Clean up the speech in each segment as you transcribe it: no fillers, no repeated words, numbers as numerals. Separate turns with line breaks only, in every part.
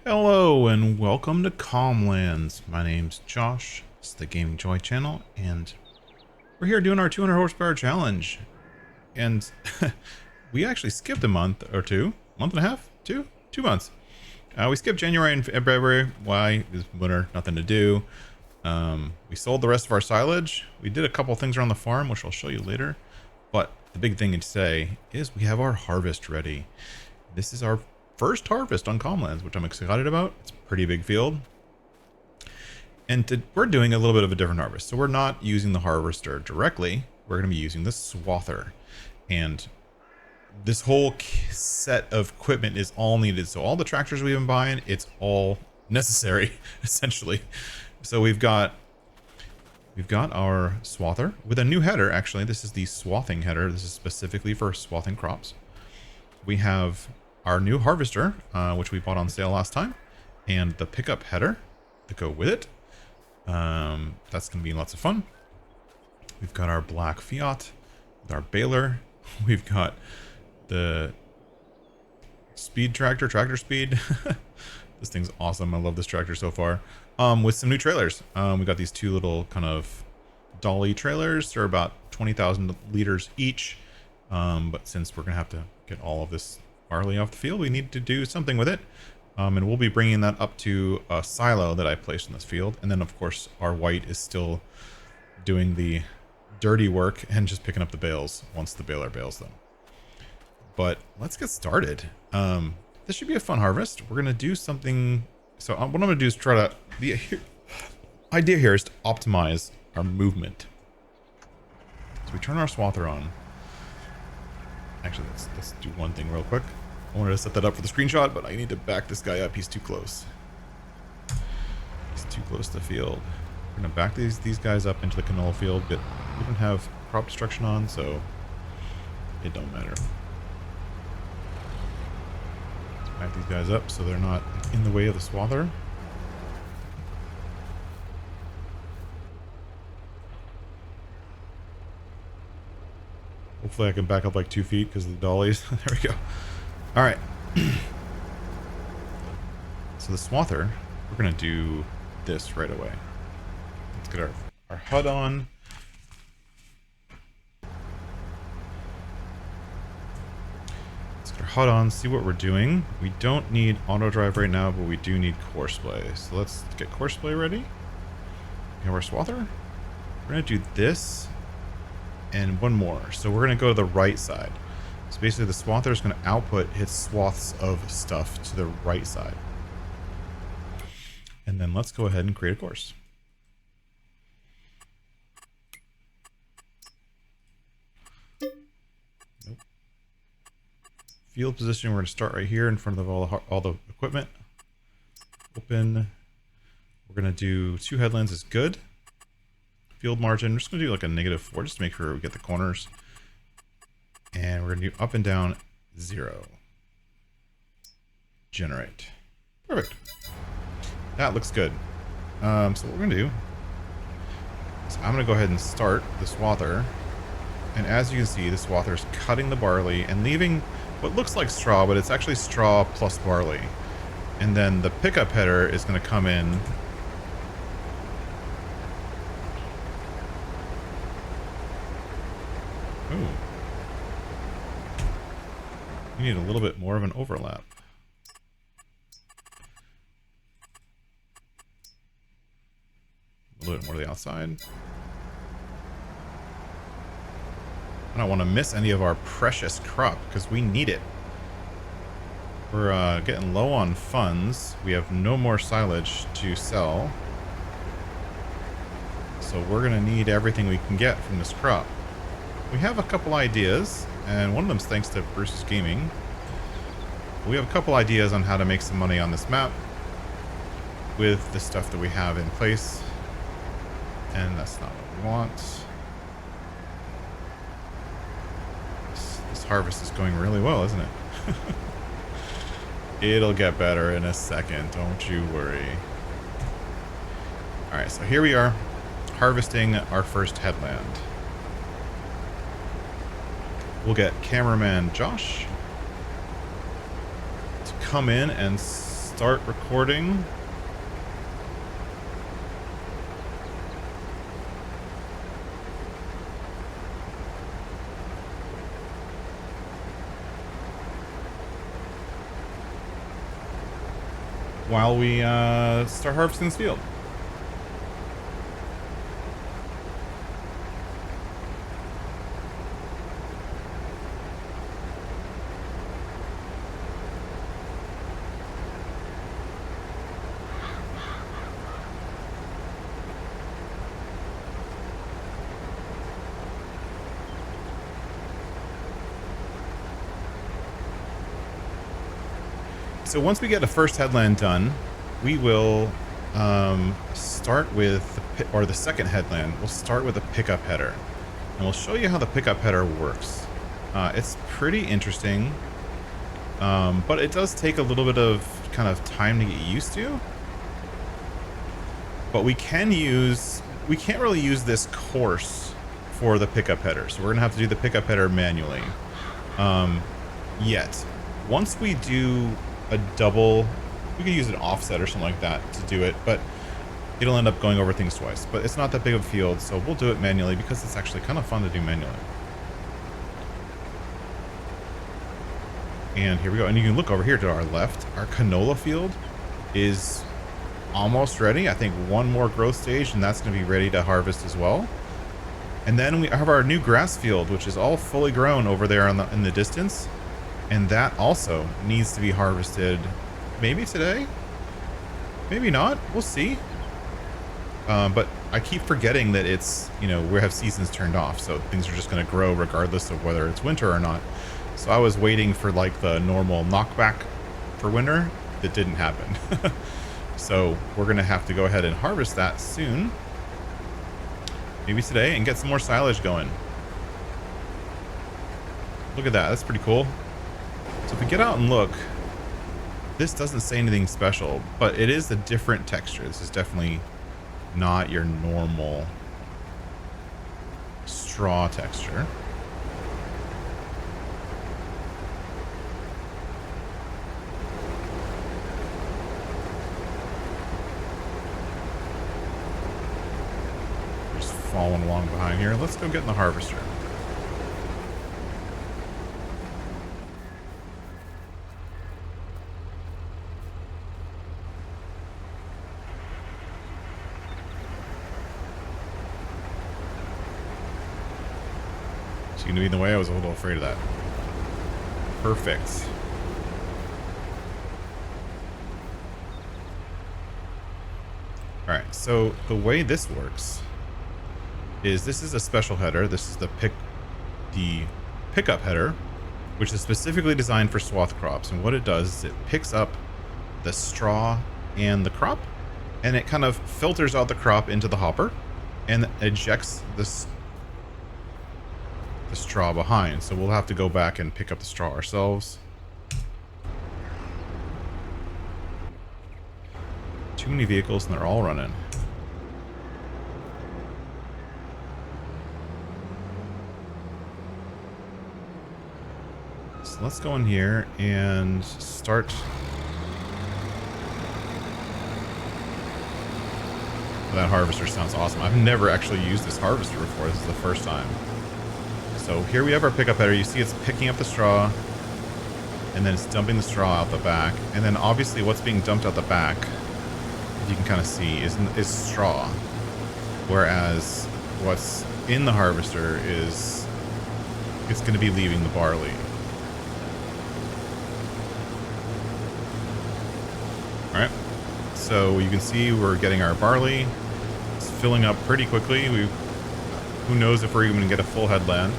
Hello and welcome to CalmLands. My name's Josh. It's the Gaming Joy channel, and we're here doing our 200 horsepower challenge. And we actually skipped a month or two, month and a half, 2 months. We skipped January and February. Why? It's winter, nothing to do. We sold the rest of our silage. We did a couple things around the farm, which I'll show you later. But the big thing to say is we have our harvest ready. This is our first harvest on CalmLands, which I'm excited about. It's a pretty big field. And we're doing a little bit of a different harvest. So we're not using the harvester directly. We're going to be using the Swather. And this whole set of equipment is all needed. So all the tractors we've been buying, it's all necessary, essentially. So we've got our Swather with a new header. Actually, this is the Swathing header. This is specifically for swathing crops. We have our new harvester, which we bought on sale last time, and the pickup header to go with it. That's going to be lots of fun. We've got our black Fiat with our baler. We've got the speed tractor speed. This thing's awesome. I love this tractor so far. With some new trailers. We got these two little kind of dolly trailers. They're about 20,000 liters each. But since we're going to have to get all of this barley off the field, we need to do something with it. And we'll be bringing that up to a silo that I placed in this field. And then, of course, our white is still doing the dirty work and just picking up the bales once the baler bales them. But let's get started. This should be a fun harvest. We're going to do something. So what I'm going to do is try to... The idea here is to optimize our movement. So we turn our swather on. Actually, let's do one thing real quick. I wanted to set that up for the screenshot, but I need to back this guy up. He's too close. He's too close to the field. We're going to back these guys up into the canola field, but we don't have crop destruction on, so it don't matter. Let's back these guys up so they're not in the way of the swather. Hopefully I can back up like 2 feet because of the dollies. There we go. All right. So the swather, we're going to do this right away. Let's get our HUD on. Let's get our HUD on, see what we're doing. We don't need auto drive right now, but we do need courseplay. So let's get courseplay ready. We have our swather. We're going to do this. And one more. So we're going to go to the right side. So basically the swather is going to output its swaths of stuff to the right side. And then let's go ahead and create a course. Nope. Field position, we're going to start right here in front of all the equipment. Open. We're going to do 2 headlands is good. Field margin, we're just going to do like a -4 just to make sure we get the corners. And we're going to do up and down 0. Generate. Perfect. That looks good. So what we're going to do is I'm going to go ahead and start the swather. And as you can see, the swather is cutting the barley and leaving what looks like straw, but it's actually straw plus barley. And then the pickup header is going to come in. Ooh. You need a little bit more of an overlap. A little bit more to the outside. I don't want to miss any of our precious crop because we need it. We're getting low on funds. We have no more silage to sell. So we're going to need everything we can get from this crop. We have a couple ideas, and one of them's thanks to Bruce's Gaming. We have a couple ideas on how to make some money on this map with the stuff that we have in place, and that's not what we want. This harvest is going really well, isn't it? It'll get better in a second, don't you worry. Alright, so here we are, harvesting our first headland. We'll get cameraman Josh to come in and start recording. While we start harvesting this field. So once we get the first headland done, we will start with the second headland. We'll start with a pickup header, and we'll show you how the pickup header works. It's pretty interesting, but it does take a little bit of kind of time to get used to. But we can't really use this course for the pickup header, so we're gonna have to do the pickup header manually. Yet, once we do a double, we could use an offset or something like that to do it, but it'll end up going over things twice. But it's not that big of a field, so we'll do it manually because it's actually kind of fun to do manually. And here we go. And you can look over here to our left. Our canola field is almost ready. I think one more growth stage and that's going to be ready to harvest as well. And then we have our new grass field, which is all fully grown over there in the distance. And that also needs to be harvested maybe today, maybe not, we'll see. But I keep forgetting that it's, you know, we have seasons turned off, so things are just going to grow regardless of whether it's winter or not. So I was waiting for like the normal knockback for winter. That didn't happen. So we're going to have to go ahead and harvest that soon, maybe today, and get some more silage going. Look at that, that's pretty cool. So if we get out and look, this doesn't say anything special, but it is a different texture. This is definitely not your normal straw texture. Just following along behind here. Let's go get in the harvester. Going to be in the way. I was a little afraid of that. Perfect. All right, so the way this works is this is a special header. This is the pickup header, which is specifically designed for swath crops. And what it does is it picks up the straw and the crop, and it kind of filters out the crop into the hopper and ejects the straw behind. So we'll have to go back and pick up the straw ourselves. Too many vehicles and they're all running. So let's go in here and start. That harvester sounds awesome. I've never actually used this harvester before. This is the first time. So here we have our pickup header. You see it's picking up the straw and then it's dumping the straw out the back. And then obviously what's being dumped out the back, if you can kind of see, is straw. Whereas what's in the harvester is, it's going to be leaving the barley. All right. So you can see we're getting our barley. It's filling up pretty quickly. Who knows if we're even going to get a full headland.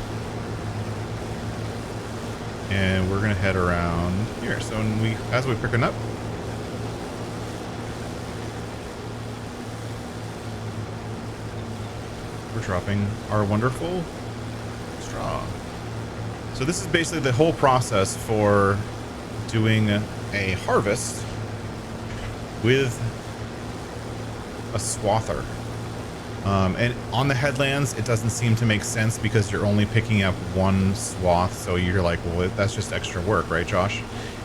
And we're going to head around here. So as we pick it up, we're dropping our wonderful straw. So this is basically the whole process for doing a harvest with a swather. And on the headlands, it doesn't seem to make sense because you're only picking up one swath. So you're like, well, that's just extra work, right, Josh?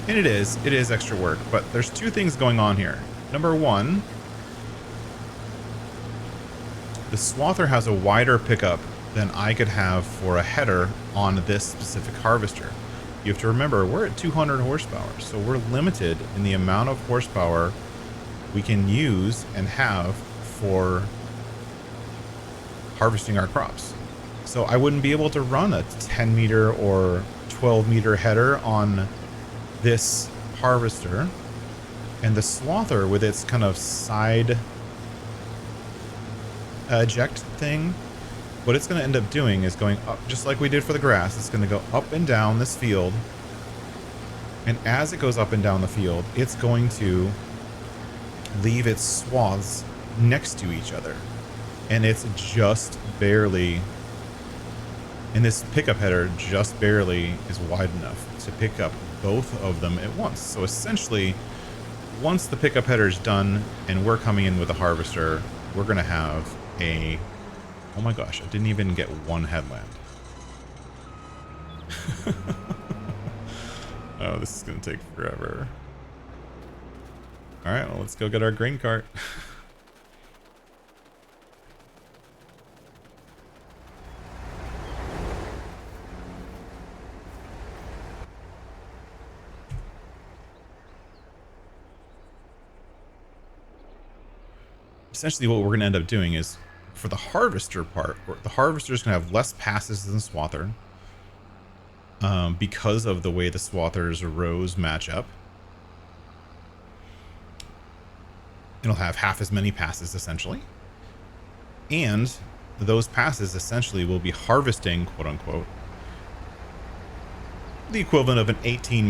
And it is extra work, but there's two things going on here. Number one, the Swather has a wider pickup than I could have for a header on this specific harvester. You have to remember, we're at 200 horsepower, so we're limited in the amount of horsepower we can use and have for harvesting our crops. So I wouldn't be able to run a 10 meter or 12 meter header on this harvester. And the Swather, with its kind of side eject thing, what it's going to end up doing is going up, just like we did for the grass. It's going to go up and down this field. And as it goes up and down the field, it's going to leave its swaths next to each other. And it's just barely, and this pickup header just barely is wide enough to pick up both of them at once. So essentially, once the pickup header is done and we're coming in with a harvester, we're going to have a, oh my gosh, I didn't even get one headland. Oh, this is going to take forever. All right, well, let's go get our grain cart. Essentially what we're going to end up doing is, for the harvester part, the harvester is going to have less passes than the Swather, because of the way the Swather's rows match up. It'll have half as many passes essentially, and those passes essentially will be harvesting, quote unquote, the equivalent of an 18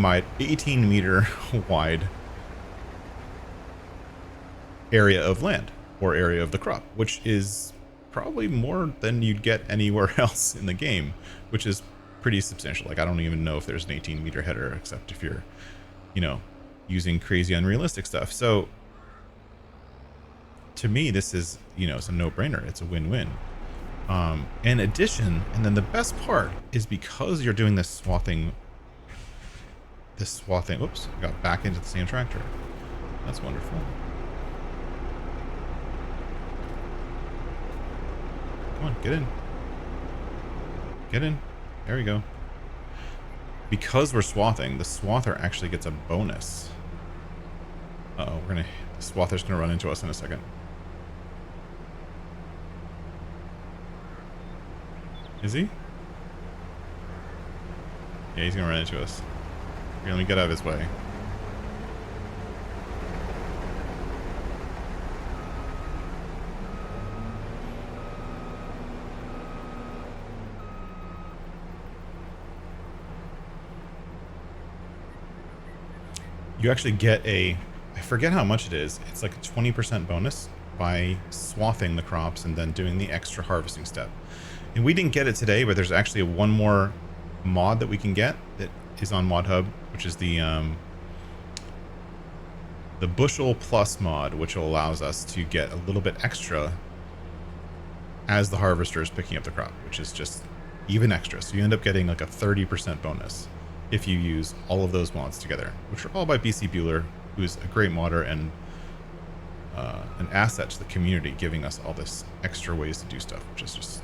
meter wide area of land, or area of the crop, which is probably more than you'd get anywhere else in the game, which is pretty substantial. Like, I don't even know if there's an 18 meter header, except if you're, you know, using crazy unrealistic stuff. So to me, this is, you know, it's a no-brainer. It's a win-win. In addition, and then the best part is, because you're doing this swathing, oops, I got back into the same tractor. That's wonderful. Come on, get in. Get in. There we go. Because we're swathing, the Swather actually gets a bonus. Uh-oh, the Swather's gonna run into us in a second. Is he? Yeah, he's gonna run into us. We're gonna get out of his way. You actually get a, I forget how much it is. It's like a 20% bonus by swathing the crops and then doing the extra harvesting step. And we didn't get it today, but there's actually one more mod that we can get that is on Mod Hub, which is the Bushel Plus mod, which allows us to get a little bit extra as the harvester is picking up the crop, which is just even extra. So you end up getting like a 30% bonus if you use all of those mods together, which are all by BC Bueller, who's a great modder and an asset to the community, giving us all this extra ways to do stuff, which is just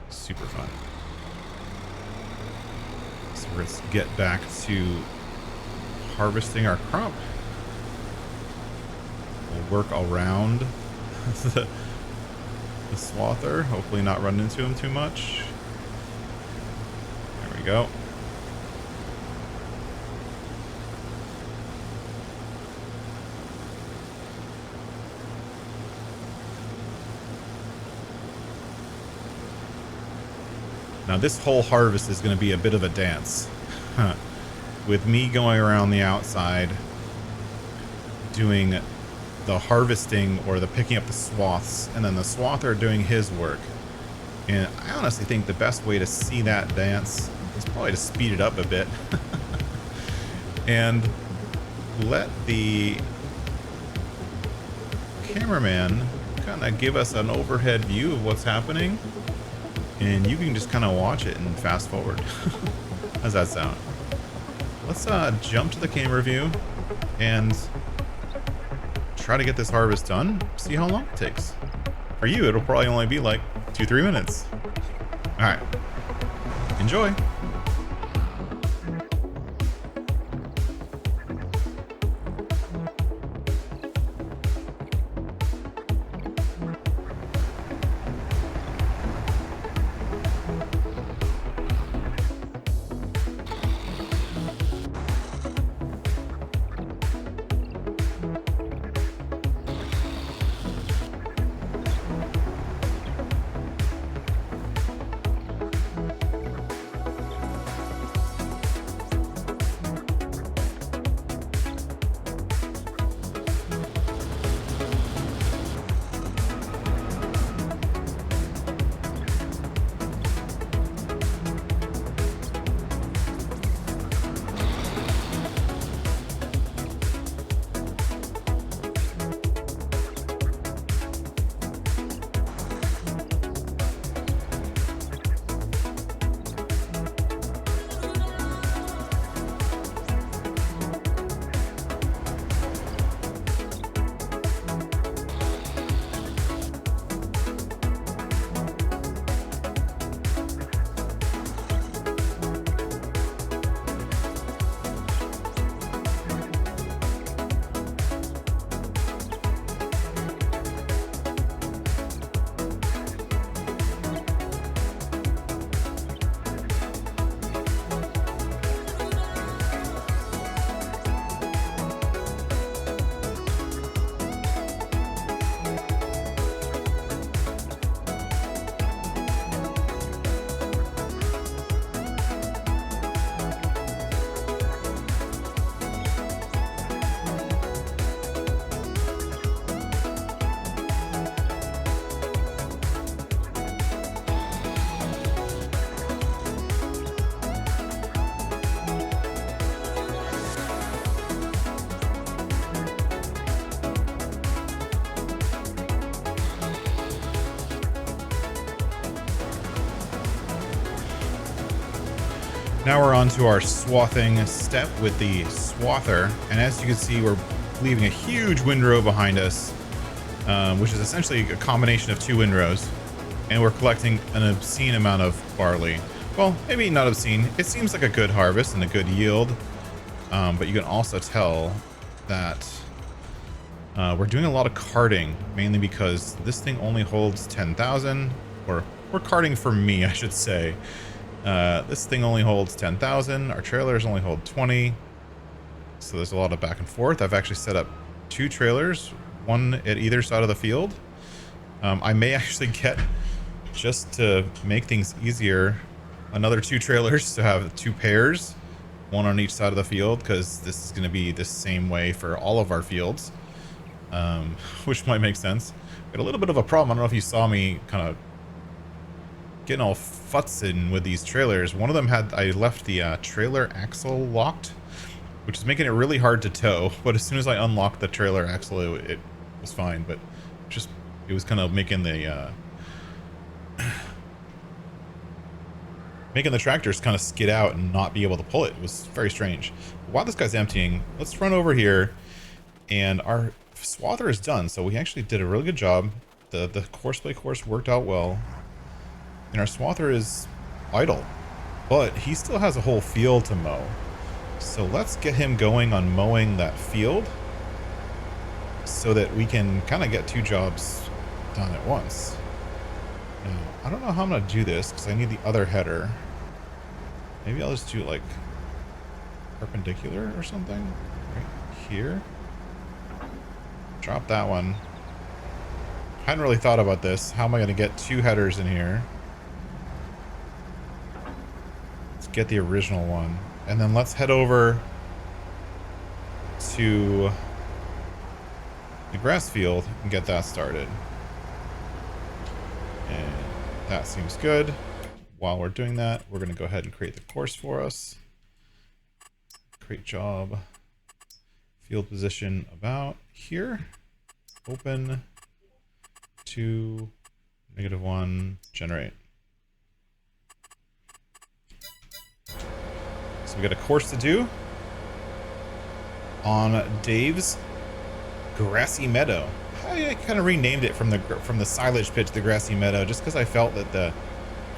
super fun. So let's get back to harvesting our crop. We'll work around the Swather, hopefully not run into him too much. There we go. Now this whole harvest is going to be a bit of a dance. With me going around the outside doing the harvesting or the picking up the swaths, and then the Swather doing his work. And I honestly think the best way to see that dance is probably to speed it up a bit and let the cameraman kind of give us an overhead view of what's happening. And you can just kind of watch it and fast forward. How's that sound? let's jump to the camera view and try to get this harvest done. See how long it takes. For you, it'll probably only be like 2-3 minutes. All right, enjoy. Now we're on to our swathing step with the swather, and as you can see, we're leaving a huge windrow behind us, which is essentially a combination of two windrows, and we're collecting an obscene amount of barley. Well, maybe not obscene. It seems like a good harvest and a good yield, but you can also tell that we're doing a lot of carting, mainly because this thing only holds 10,000, or we're carting for me, I should say. This thing only holds 10,000. Our trailers only hold 20. So there's a lot of back and forth. I've actually set up 2 trailers, one at either side of the field. I may actually get, just to make things easier, another 2 trailers to have 2 pairs, one on each side of the field, because this is going to be the same way for all of our fields, which might make sense. Got a little bit of a problem. I don't know if you saw me kind of getting all futzing with these trailers. One of them I left the trailer axle locked, which is making it really hard to tow, but as soon as I unlocked the trailer axle, it was fine, but it was kind of making the tractors kind of skid out and not be able to pull it. It was very strange. While this guy's emptying, let's run over here, and our swather is done, so we actually did a really good job. The course play course worked out well. And our swather is idle, but he still has a whole field to mow. So let's get him going on mowing that field so that we can kind of get 2 jobs done at once. Now, I don't know how I'm going to do this because I need the other header. Maybe I'll just do it like perpendicular or something right here. Drop that one. I hadn't really thought about this. How am I going to get 2 headers in here? Get the original one, and then let's head over to the grass field and get that started. And that seems good. While we're doing that, we're going to go ahead and create the course for us. Create job, field position about here, open, 2, -1, generate. So we got a course to do. on Dave's grassy meadow. I kind of renamed it from the silage pit to the grassy meadow just because I felt that the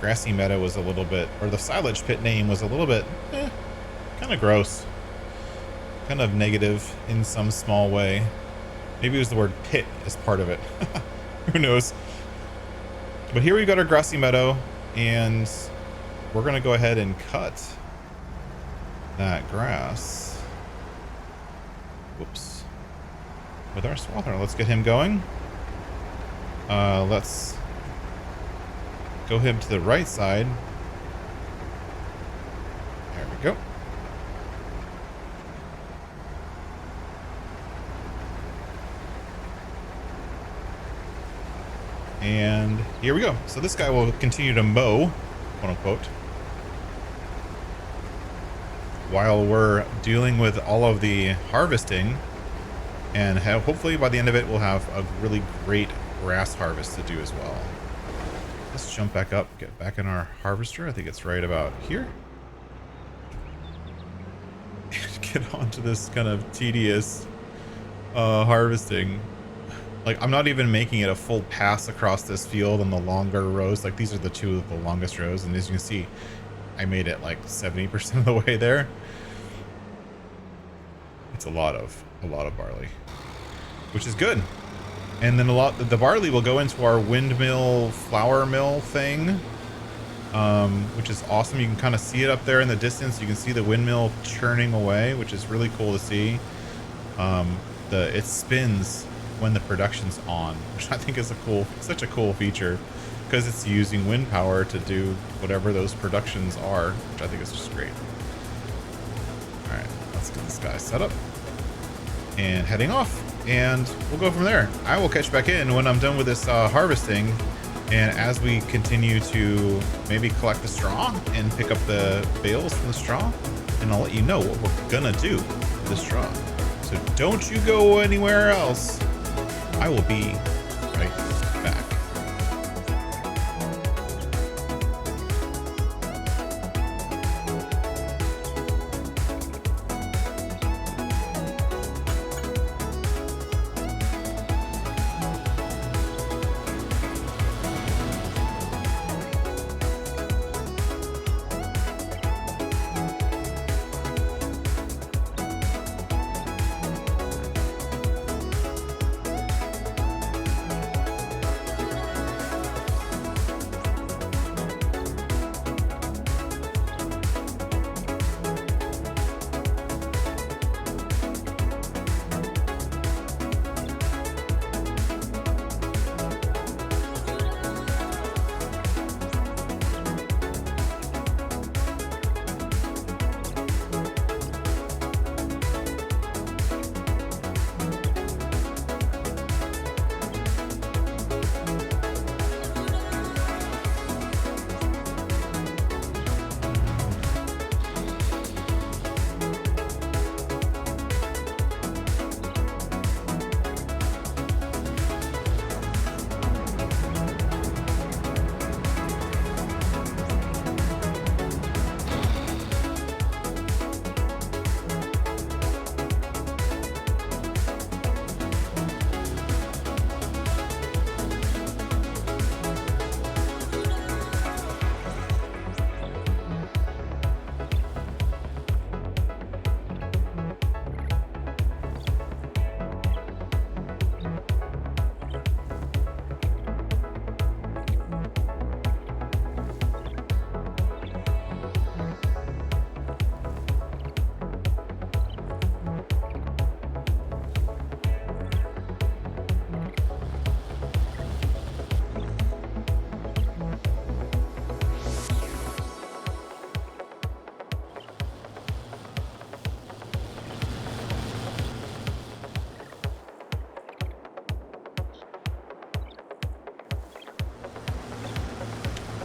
grassy meadow was a little bit, or the silage pit name was a little bit kind of gross, kind of negative in some small way. Maybe it was the word pit as part of it. Who knows? But here we've got our grassy meadow, and we're going to go ahead and cut that grass. Whoops. With our swather. Let's get him going. Let's go him to the right side. There we go. And here we go. So this guy will continue to mow, quote unquote, while we're dealing with all of the harvesting. And hopefully by the end of it, we'll have a really great grass harvest to do as well. Let's jump back up, get back in our harvester. I think it's right about here. And get onto this kind of tedious harvesting. Like, I'm not even making it a full pass across this field on the longer rows. Like, these are the two of the longest rows. And as you can see, I made it like 70% of the way there. It's a lot of barley, which is good. And then the barley will go into our windmill flour mill thing, which is awesome. You can kind of see it up there in the distance. You can see the windmill churning away, which is really cool to see. It spins when the production's on, which I think is such a cool feature, because it's using wind power to do whatever those productions are, which I think is just great. All right, let's get this guy set up and heading off, and we'll go from there. I will catch back in when I'm done with this harvesting, and as we continue to maybe collect the straw and pick up the bales from the straw, and I'll let you know what we're gonna do with the straw. So don't you go anywhere else. I will be right back.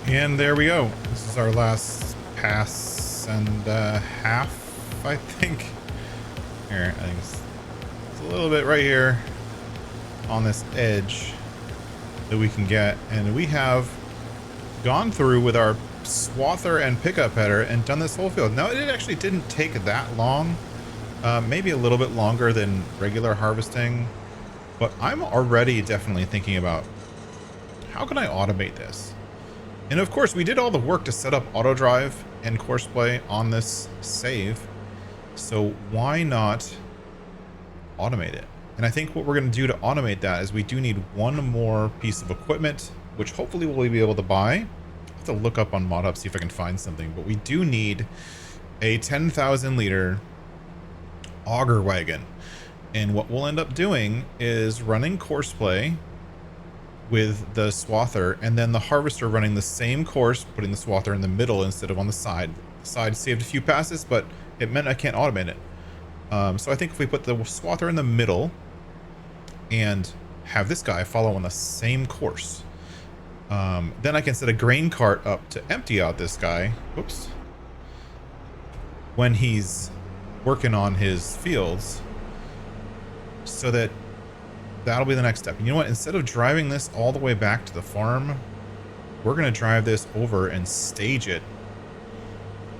And there we go. This is our last pass and half, I think. Here, I think it's a little bit right here on this edge that we can get. And we have gone through with our swather and pickup header and done this whole field. Now, it actually didn't take that long. Maybe a little bit longer than regular harvesting, but I'm already definitely thinking about how can I automate this? And of course, we did all the work to set up auto drive and courseplay on this save. So why not automate it? And I think what we're going to do to automate that is we do need one more piece of equipment, which hopefully we'll be able to buy. I have to look up on ModHub, see if I can find something, but we do need a 10,000 liter auger wagon. And what we'll end up doing is running courseplay with the swather, and then the harvester running the same course, putting the swather in the middle instead of on the side. The side saved a few passes, but it meant I can't automate it. So I think if we put the swather in the middle and have this guy follow on the same course, then I can set a grain cart up to empty out this guy. Oops. When he's working on his fields, so that that'll be the next step. And you know what? Instead of driving this all the way back to the farm, we're going to drive this over and stage it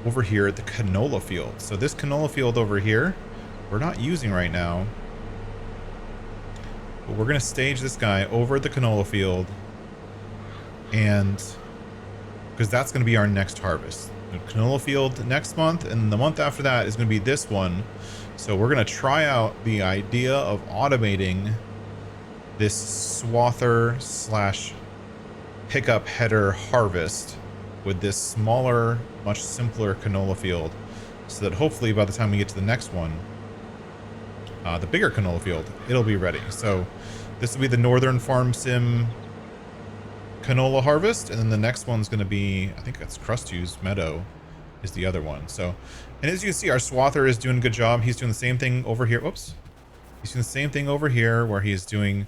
over here at the canola field. So this canola field over here, we're not using right now, but we're going to stage this guy over at the canola field, and because that's going to be our next harvest. The canola field next month, and the month after that is going to be this one. So we're going to try out the idea of automating this swather slash pickup header harvest with this smaller, much simpler canola field, so that hopefully by the time we get to the next one, the bigger canola field, it'll be ready. So this will be the Northern Farm Sim canola harvest, and then the next one's going to be, I think that's Crustu's Meadow is the other one. So, and as you can see, our swather is doing a good job. He's doing the same thing over here. Whoops. He's doing the same thing over here where he's doing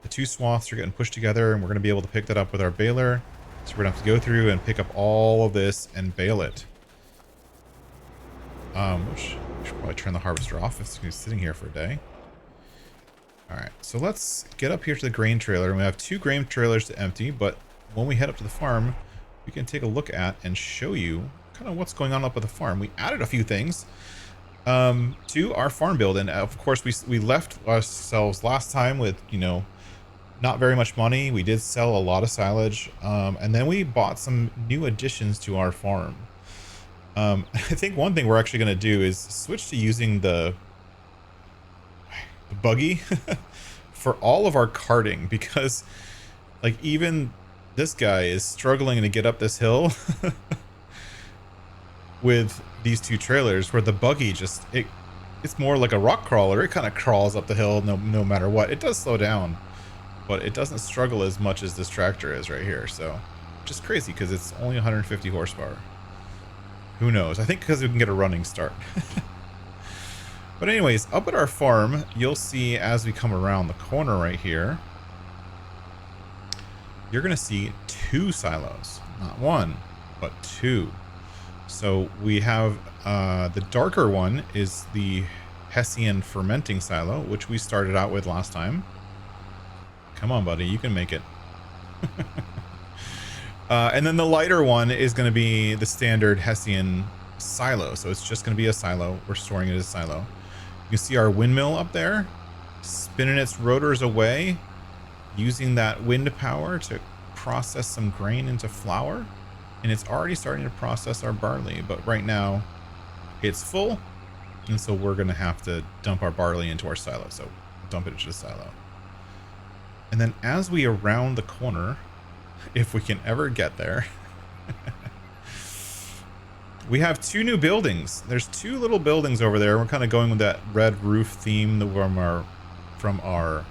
the two swaths are getting pushed together, and we're going to be able to pick that up with our baler. So we're going to have to go through and pick up all of this and bale it. We should probably turn the harvester off if it's sitting here for a day. All right, so let's get up here to the grain trailer. And we have 2 grain trailers to empty, but when we head up to the farm, we can take a look at and show you kind of what's going on up at the farm. We added a few things to our farm build, and of course we left ourselves last time with, you know, not very much money. We did sell a lot of silage, and then we bought some new additions to our farm. I think one thing we're actually going to do is switch to using the buggy for all of our carting, because like even this guy is struggling to get up this hill with these 2 trailers, where the buggy just it's more like a rock crawler. It kind of crawls up the hill no matter what. It does slow down, but it doesn't struggle as much as this tractor is right here. So just crazy, because it's only 150 horsepower. Who knows? I think because we can get a running start. But anyways, up at our farm, you'll see as we come around the corner right here, you're going to see 2 silos. Not 1, but 2. So we have the darker one is the Hessian fermenting silo, which we started out with last time. Come on, buddy, you can make it. And then the lighter one is going to be the standard Hessian silo. So it's just going to be a silo. We're storing it as a silo. You can see our windmill up there spinning its rotors away, using that wind power to process some grain into flour. And it's already starting to process our barley, but right now it's full. And so we're going to have to dump our barley into our silo. So dump it into the silo. And then as we round the corner, if we can ever get there, we have 2 new buildings. There's 2 little buildings over there. We're kind of going with that red roof theme from our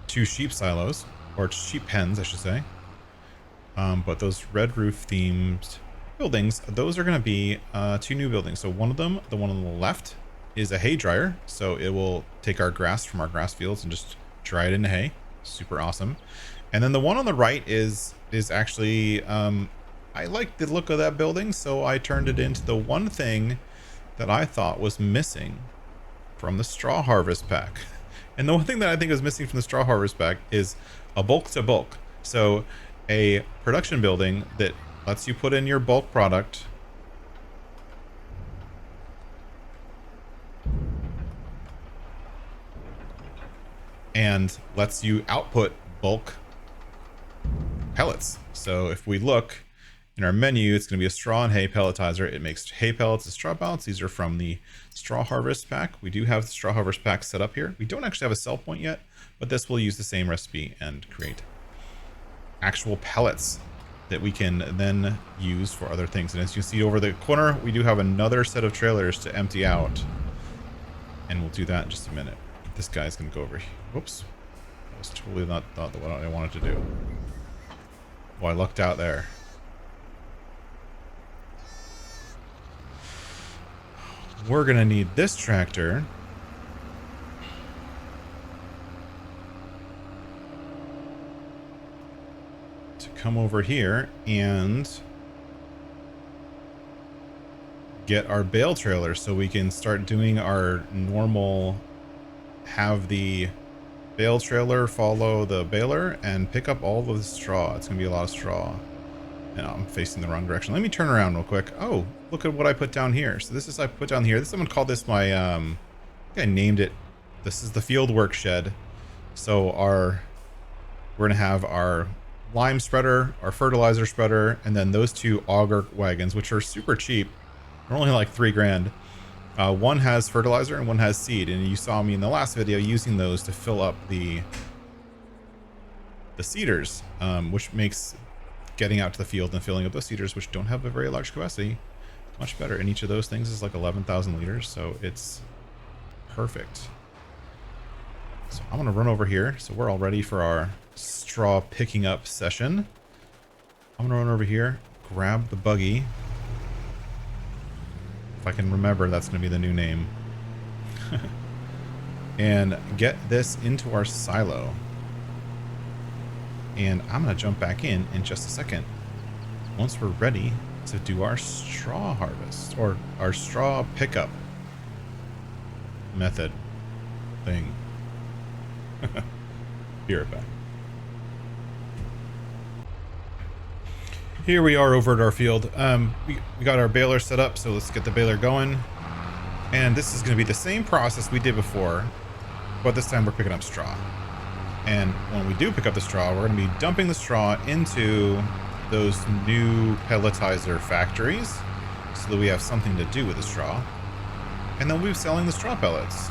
2 sheep silos, or sheep pens, I should say. But those red roof themed buildings, those are going to be 2 new buildings. So one of them, the one on the left, is a hay dryer. So it will take our grass from our grass fields and just dry it into hay. Super awesome. And then the one on the right is actually, I like the look of that building, so I turned it into the one thing that I thought was missing from the straw harvest pack. And the one thing that I think is missing from the straw harvest pack is a bulk to bulk. So a production building that lets you put in your bulk product and lets you output bulk pellets. So if we look in our menu, it's going to be a straw and hay pelletizer. It makes hay pellets and straw pellets. These are from the straw harvest pack. We do have the straw harvest pack set up here. We don't actually have a sell point yet, but this will use the same recipe and create actual pellets that we can then use for other things. And as you see over the corner, we do have another set of trailers to empty out, and we'll do that in just a minute. This guy's going to go over here. Whoops. That was totally not what I wanted to do. Oh, I lucked out there. We're going to need this tractor to come over here and get our bale trailer so we can start doing our normal, have the bale trailer follow the baler and pick up all of the straw. It's going to be a lot of straw. And I'm facing the wrong direction. Let me turn around real quick. Oh, look at what I put down here. So this is, I put down here, someone called this my, I think I named it, this is the field work shed. So we're going to have our lime spreader, our fertilizer spreader, and then those two auger wagons, which are super cheap. They're only like $3,000. One has fertilizer and one has seed. And you saw me in the last video using those to fill up the seeders, which makes getting out to the field and filling up those seeders, which don't have a very large capacity, much better. And each of those things is like 11,000 liters, so it's perfect. So I'm gonna run over here. So we're all ready for our straw picking up session. I'm gonna run over here, grab the buggy. If I can remember, that's gonna be the new name. And get this into our silo. And I'm going to jump back in just a second once we're ready to do our straw harvest, or our straw pickup method thing. Be right back. Here we are over at our field. We got our baler set up, so let's get the baler going. And this is going to be the same process we did before, but this time we're picking up straw. And when we do pick up the straw, we're going to be dumping the straw into those new pelletizer factories so that we have something to do with the straw. And then we'll be selling the straw pellets.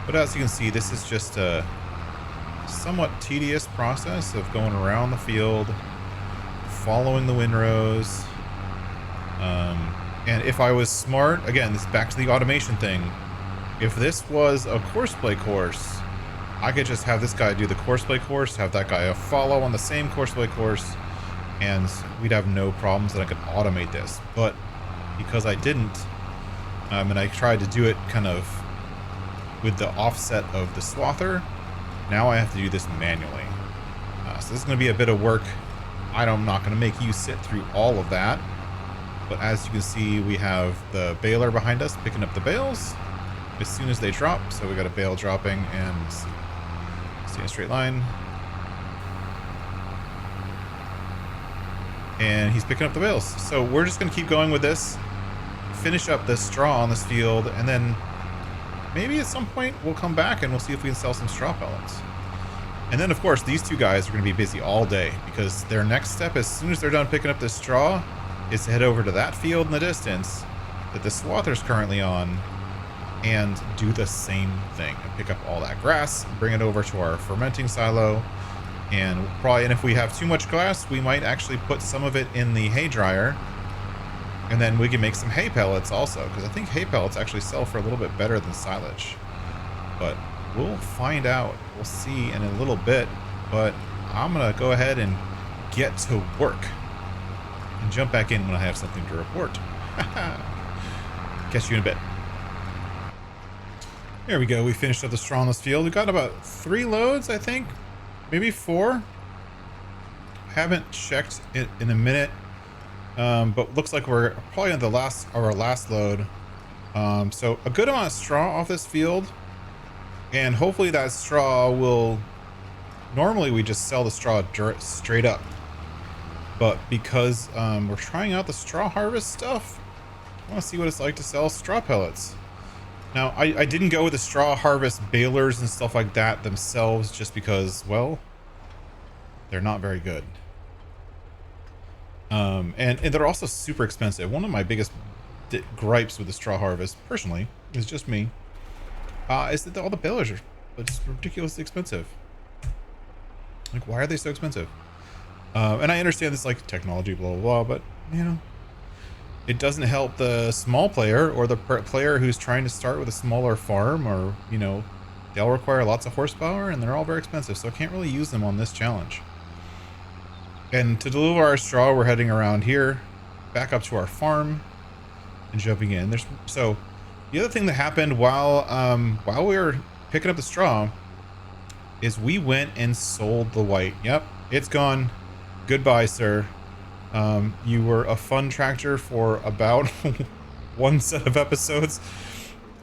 But as you can see, this is just a somewhat tedious process of going around the field, following the windrows. And if I was smart, again, this is back to the automation thing. If this was a courseplay course, I could just have this guy do the courseplay course, have that guy follow on the same courseplay course, and we'd have no problems that I could automate this. But because I didn't, and I tried to do it kind of with the offset of the swather, now I have to do this manually. So this is going to be a bit of work. I'm not going to make you sit through all of that. But as you can see, we have the baler behind us picking up the bales as soon as they drop. So we got a bale dropping and see a straight line. And he's picking up the bales. So we're just going to keep going with this, finish up this straw on this field, and then maybe at some point we'll come back and we'll see if we can sell some straw pellets. And then of course these two guys are going to be busy all day because their next step, as soon as they're done picking up this straw, is to head over to that field in the distance that the swather's currently on and do the same thing and pick up all that grass, bring it over to our fermenting silo, and probably, and if we have too much grass, we might actually put some of it in the hay dryer, and then we can make some hay pellets also, because I think hay pellets actually sell for a little bit better than silage. But we'll find out. We'll see in a little bit. But I'm gonna go ahead and get to work and jump back in when I have something to report. Catch you in a bit. There we go. We finished up the straw on this field. We got about 3 loads, I think, maybe 4. Haven't checked it in a minute, but looks like we're probably on our last load. So a good amount of straw off this field, and hopefully that straw will. Normally we just sell the straw straight up, but because we're trying out the straw harvest stuff, I want to see what it's like to sell straw pellets. Now, I didn't go with the straw harvest balers and stuff like that themselves just because, well, they're not very good. And they're also super expensive. One of my biggest gripes with the straw harvest, personally, is just me, is that all the balers are just ridiculously expensive. Like, why are they so expensive? And I understand this, like, technology, blah, blah, blah, but, you know, it doesn't help the small player or the player who's trying to start with a smaller farm, or, you know, they'll require lots of horsepower and they're all very expensive, so I can't really use them on this challenge. And to deliver our straw, we're heading around here, back up to our farm, and jumping in. So the other thing that happened while we were picking up the straw is we went and sold the white. Yep, it's gone. Goodbye, sir. You were a fun tractor for about one set of episodes,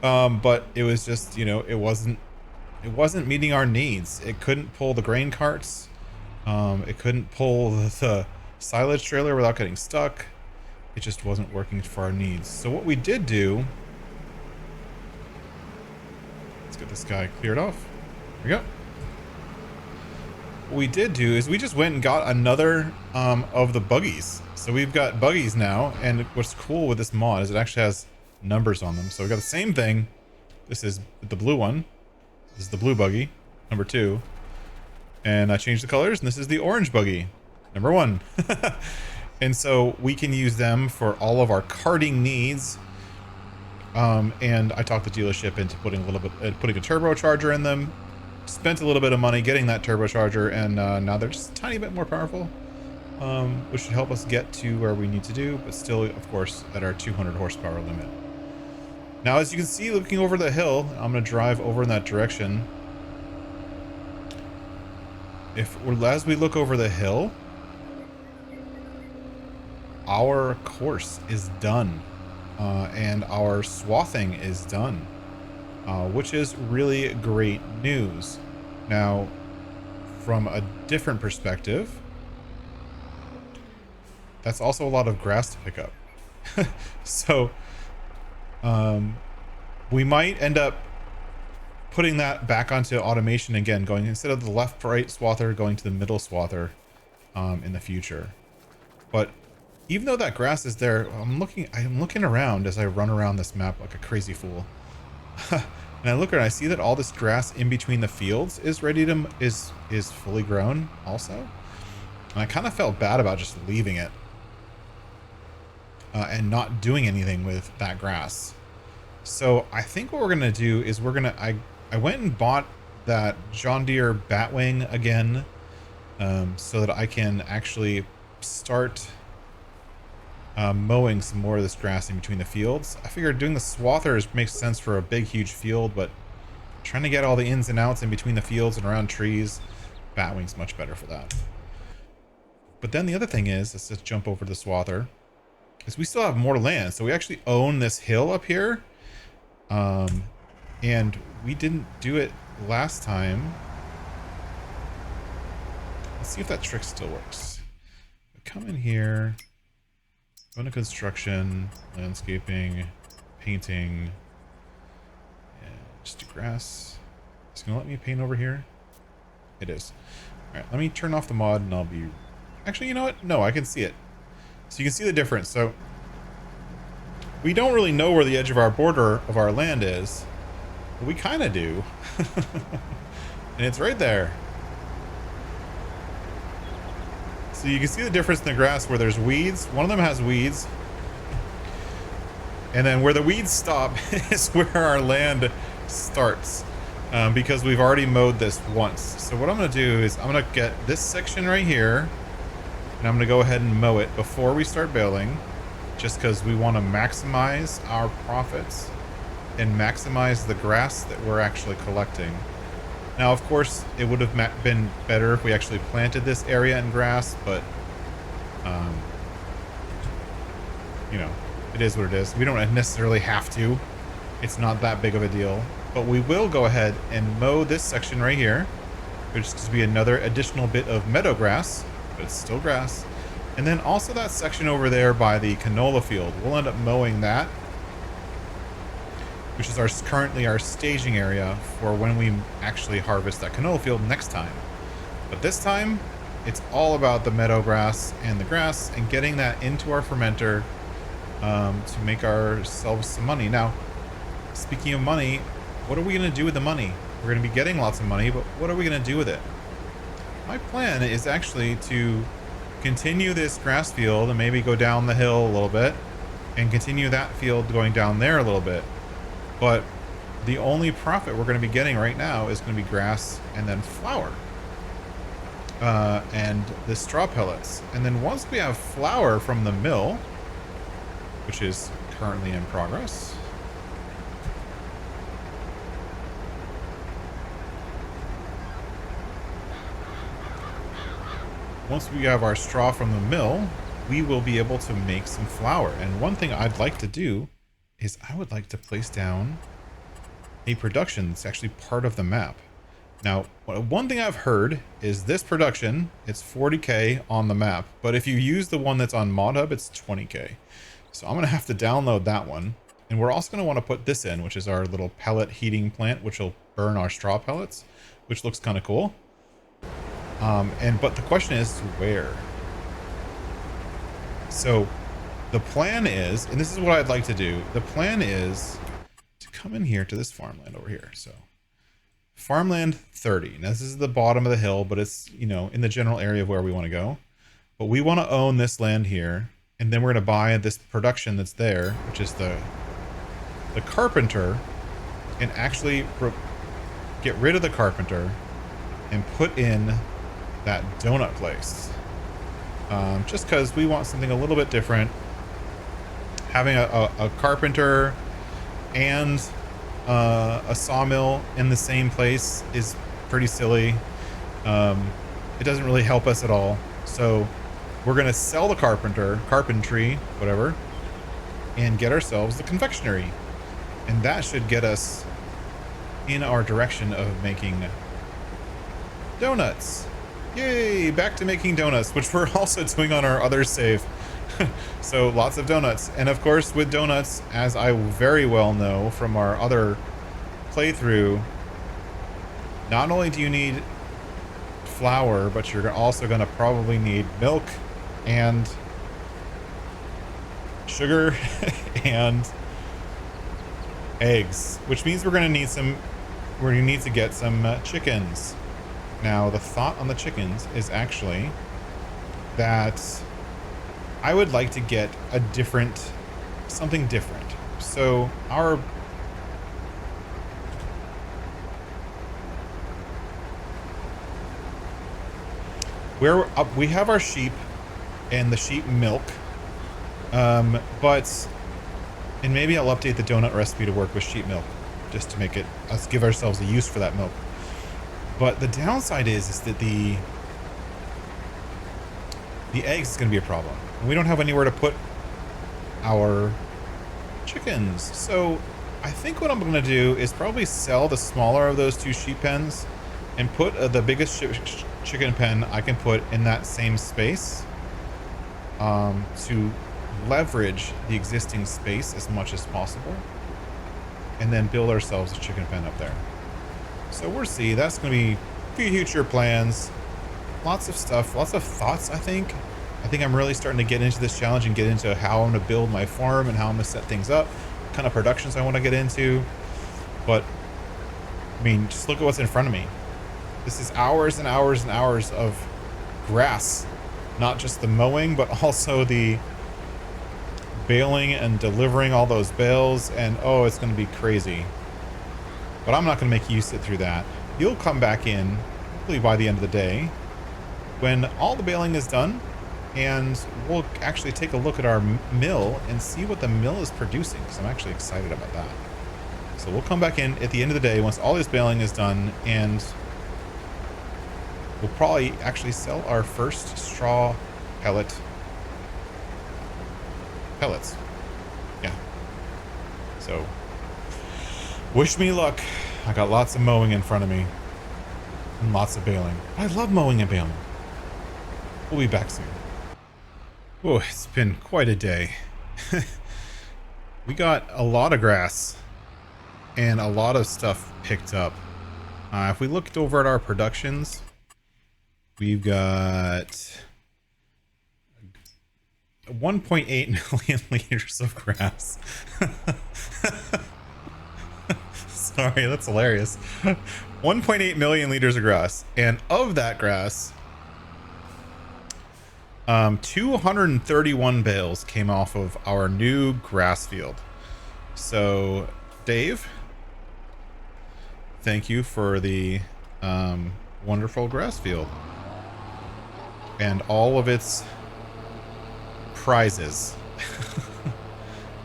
but it was just, you know, it wasn't meeting our needs. It couldn't pull the grain carts. It couldn't pull the silage trailer without getting stuck. It just wasn't working for our needs. So what we did do, let's get this guy cleared off. There we go. What we did do is we just went and got another of the buggies. So we've got buggies now, and what's cool with this mod is it actually has numbers on them. So we got the same thing. This is the blue one. This is the blue buggy, number 2. And I changed the colors, and this is the orange buggy, number 1. And so we can use them for all of our carting needs. And I talked the dealership into putting a turbocharger in them. Spent a little bit of money getting that turbocharger, and now they're just a tiny bit more powerful, which should help us get to where we need to do, but still, of course, at our 200 horsepower limit. Now, as you can see, looking over the hill, I'm going to drive over in that direction. As we look over the hill, our course is done, and our swathing is done, which is really great news. Now, from a different perspective, that's also a lot of grass to pick up. So, we might end up putting that back onto automation again, going instead of the left-right swather, going to the middle swather in the future. But even though that grass is there, I'm looking around as I run around this map like a crazy fool. And I look and I see that all this grass in between the fields is is fully grown also. And I kind of felt bad about just leaving it and not doing anything with that grass. So I think what we're gonna do is I went and bought that John Deere Batwing again, so that I can actually start mowing some more of this grass in between the fields. I figured doing the swathers makes sense for a big, huge field, but trying to get all the ins and outs in between the fields and around trees, Batwing's much better for that. But then the other thing is, let's just jump over to the swather, is we still have more land. So we actually own this hill up here. And we didn't do it last time. Let's see if that trick still works. We come in here, go into construction, landscaping, painting, and just do grass. It's gonna let me paint over here. It is. All right, let me turn off the mod and I'll be, actually, you know what? No, I can see it. So you can see the difference. So we don't really know where the edge of our border of our land is. We kind of do. And it's right there. So you can see the difference in the grass where there's weeds. One of them has weeds. And then where the weeds stop is where our land starts. Because we've already mowed this once. So what I'm going to do is I'm going to get this section right here. And I'm going to go ahead and mow it before we start baling. Just because we want to maximize our profits and maximize the grass that we're actually collecting. Now, of course, it would have been better if we actually planted this area in grass, but, you know, it is what it is. We don't necessarily have to. It's not that big of a deal. But we will go ahead and mow this section right here, which is to be another additional bit of meadow grass, but it's still grass. And then also that section over there by the canola field. We'll end up mowing that. which is currently our staging area for when we actually harvest that canola field next time. But this time, it's all about the meadow grass and the grass and getting that into our fermenter to make ourselves some money. Now, speaking of money, what are we going to do with the money? We're going to be getting lots of money, but what are we going to do with it? My plan is actually to continue this grass field and maybe go down the hill a little bit and continue that field going down there a little bit. But the only profit we're going to be getting right now is going to be grass and then flour and the straw pellets. And then once we have flour from the mill, which is currently in progress, once we have our straw from the mill, we will be able to make some flour. And one thing I'd like to do is I would like to place down a production that's actually part of the map. Now, one thing I've heard is this production, it's 40K on the map, but if you use the one that's on ModHub, it's 20K. So I'm going to have to download that one. And we're also going to want to put this in, which is our little pellet heating plant, which will burn our straw pellets, which looks kind of cool. But the question is where? So the plan is, and this is what I'd like to do. The plan is to come in here to this farmland over here. So farmland 30. Now this is the bottom of the hill, but it's, you know, in the general area of where we want to go. But we want to own this land here. And then we're going to buy this production that's there, which is the carpenter, and actually get rid of the carpenter and put in that donut place. Just because we want something a little bit different. Having a carpenter and a sawmill in the same place is pretty silly. It doesn't really help us at all. So we're going to sell the carpentry, whatever, and get ourselves the confectionery. And that should get us in our direction of making donuts. Yay, back to making donuts, which we're also doing on our other save. So lots of donuts. And of course, with donuts, as I very well know from our other playthrough, not only do you need flour, but you're also going to probably need milk and sugar and eggs, which means we're going to need to get some chickens. Now, the thought on the chickens is actually that I would like to get something different. So we have our sheep and the sheep milk, and maybe I'll update the donut recipe to work with sheep milk, just to make it, let's give ourselves a use for that milk. But the downside is that the eggs is going to be a problem. And we don't have anywhere to put our chickens. So I think what I'm going to do is probably sell the smaller of those two sheep pens and put the biggest chicken pen I can put in that same space, to leverage the existing space as much as possible, and then build ourselves a chicken pen up there. So we'll see. That's going to be future plans. Lots of stuff, lots of thoughts, I think. I'm really starting to get into this challenge and get into how I'm going to build my farm and how I'm going to set things up, what kind of productions I want to get into. But, I mean, just look at what's in front of me. This is hours and hours and hours of grass. Not just the mowing, but also the baling and delivering all those bales. And, oh, it's going to be crazy. But I'm not going to make you sit through that. You'll come back in, hopefully by the end of the day, when all the baling is done, and we'll actually take a look at our mill and see what the mill is producing, because I'm actually excited about that. So we'll come back in at the end of the day once all this baling is done, and we'll probably actually sell our first straw pellets. Yeah. So wish me luck. I got lots of mowing in front of me and lots of baling. I love mowing and baling. We'll be back soon. Oh, it's been quite a day. We got a lot of grass and a lot of stuff picked up. If we looked over at our productions, we've got 1.8 million liters of grass. Sorry, that's hilarious. 1.8 million liters of grass. And of that grass, 231 bales came off of our new grass field. So, Dave, thank you for the wonderful grass field and all of its prizes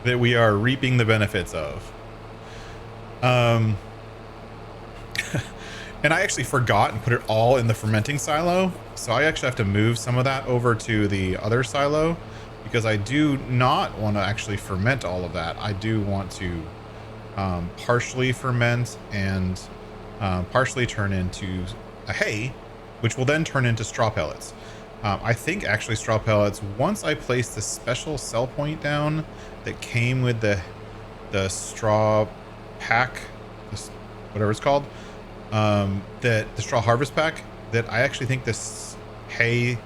that we are reaping the benefits of. And I actually forgot and put it all in the fermenting silo, so I actually have to move some of that over to the other silo because I do not want to actually ferment all of that. I do want to partially ferment and partially turn into a hay, which will then turn into straw pellets. I think actually straw pellets, once I place the special sell point down that came with the straw pack, whatever it's called, that the straw harvest pack, that I actually think this hay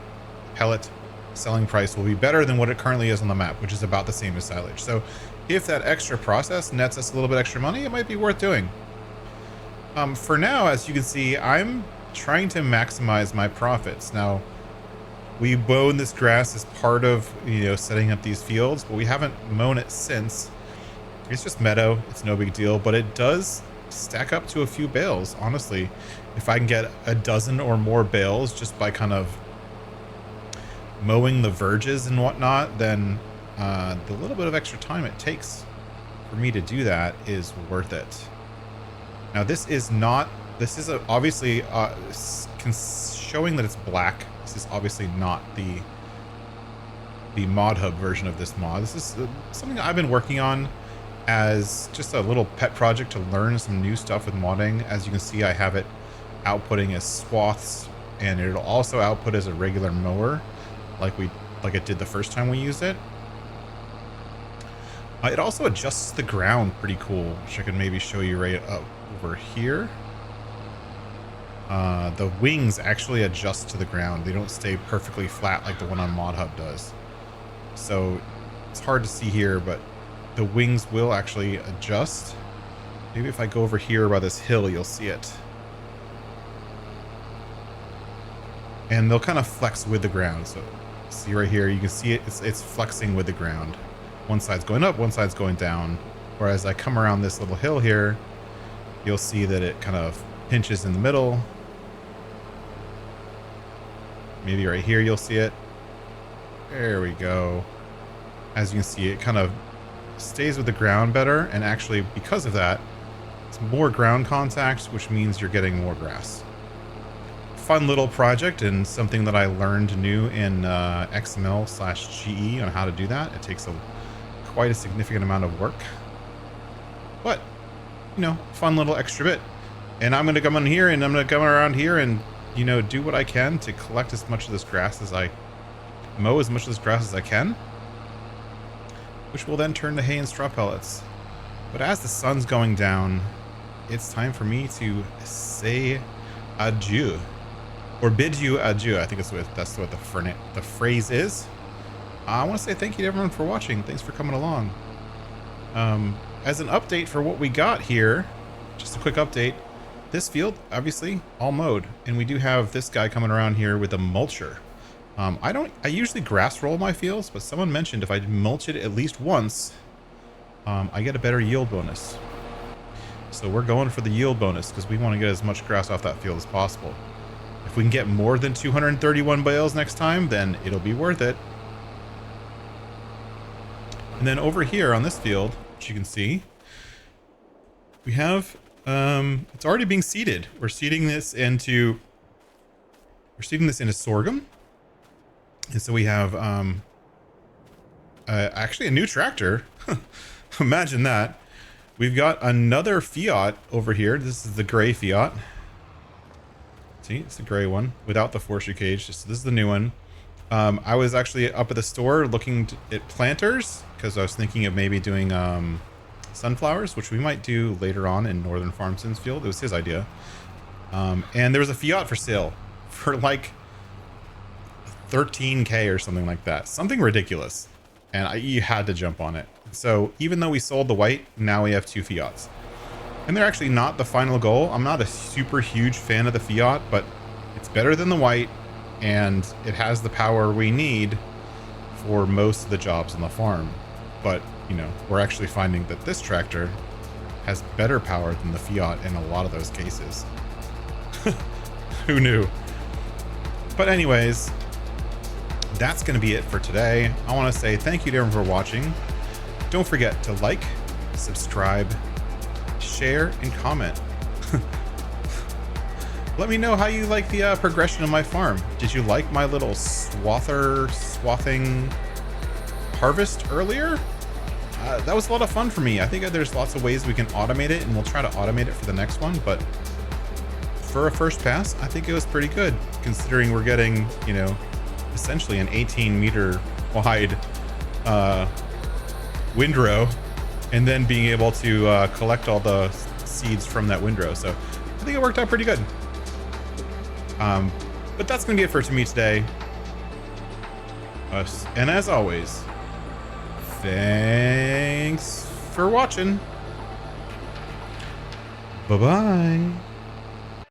pellet selling price will be better than what it currently is on the map, which is about the same as silage. So if that extra process nets us a little bit extra money, it might be worth doing. For now, as you can see, I'm trying to maximize my profits. Now, we mown this grass as part of, setting up these fields, but we haven't mown it since. It's just meadow. It's no big deal, but it does stack up to a few bales. Honestly, if I can get a dozen or more bales just by kind of mowing the verges and whatnot, then the little bit of extra time it takes for me to do that is worth it. Now, this is obviously showing that it's black. This is obviously not the mod hub version of this mod. This is something I've been working on as just a little pet project to learn some new stuff with modding. As you can see, I have it outputting as swaths, and it'll also output as a regular mower, like it did the first time we used it. It also adjusts the ground pretty cool, which I can maybe show you right up over here. The wings actually adjust to the ground. They don't stay perfectly flat like the one on Mod Hub does. So it's hard to see here, but the wings will actually adjust. Maybe if I go over here by this hill, you'll see it. And they'll kind of flex with the ground. So see right here, you can see it's flexing with the ground. One side's going up, one side's going down. Whereas I come around this little hill here, you'll see that it kind of pinches in the middle. Maybe right here you'll see it. There we go. As you can see, it kind of stays with the ground better, and actually because of that, it's more ground contact, which means you're getting more grass. Fun little project, and something that I learned new in XML/GE on how to do that. It takes quite a significant amount of work, but fun little extra bit. And I'm going to come in here, and I'm going to come around here and do what I can to collect as much of this grass as I mow as much of this grass as I can, which will then turn to hay and straw pellets. But as the sun's going down, it's time for me to say adieu, or bid you adieu. I think that's what the phrase is. I want to say thank you to everyone for watching. Thanks for coming along. As an update for what we got here, just a quick update. This field, obviously, all mowed, and we do have this guy coming around here with a mulcher. I usually grass roll my fields, but someone mentioned if I mulch it at least once, I get a better yield bonus. So we're going for the yield bonus because we want to get as much grass off that field as possible. If we can get more than 231 bales next time, then it'll be worth it. And then over here on this field, which you can see, we have it's already being seeded. We're seeding this into sorghum. And so we have actually a new tractor. Imagine that. We've got another Fiat over here. This is the gray Fiat. See, it's the gray one without the forestry cage. This is the new one. I was actually up at the store looking at planters because I was thinking of maybe doing sunflowers, which we might do later on in Northern Farmson's field. It was his idea. And there was a Fiat for sale for like 13K or something like that. Something ridiculous. And you had to jump on it. So even though we sold the white, now we have 2 Fiats. And they're actually not the final goal. I'm not a super huge fan of the Fiat, but it's better than the white. And it has the power we need for most of the jobs on the farm. But, you know, we're actually finding that this tractor has better power than the Fiat in a lot of those cases. Who knew? But anyways, that's going to be it for today. I want to say thank you to everyone for watching. Don't forget to like, subscribe, share, and comment. Let me know how you like the progression of my farm. Did you like my little swathing harvest earlier? That was a lot of fun for me. I think there's lots of ways we can automate it, and we'll try to automate it for the next one. But for a first pass, I think it was pretty good, considering we're getting, you know, essentially an 18-meter wide windrow, and then being able to collect all the seeds from that windrow. So I think it worked out pretty good. But that's going to be it for me today. And as always, thanks for watching. Bye-bye.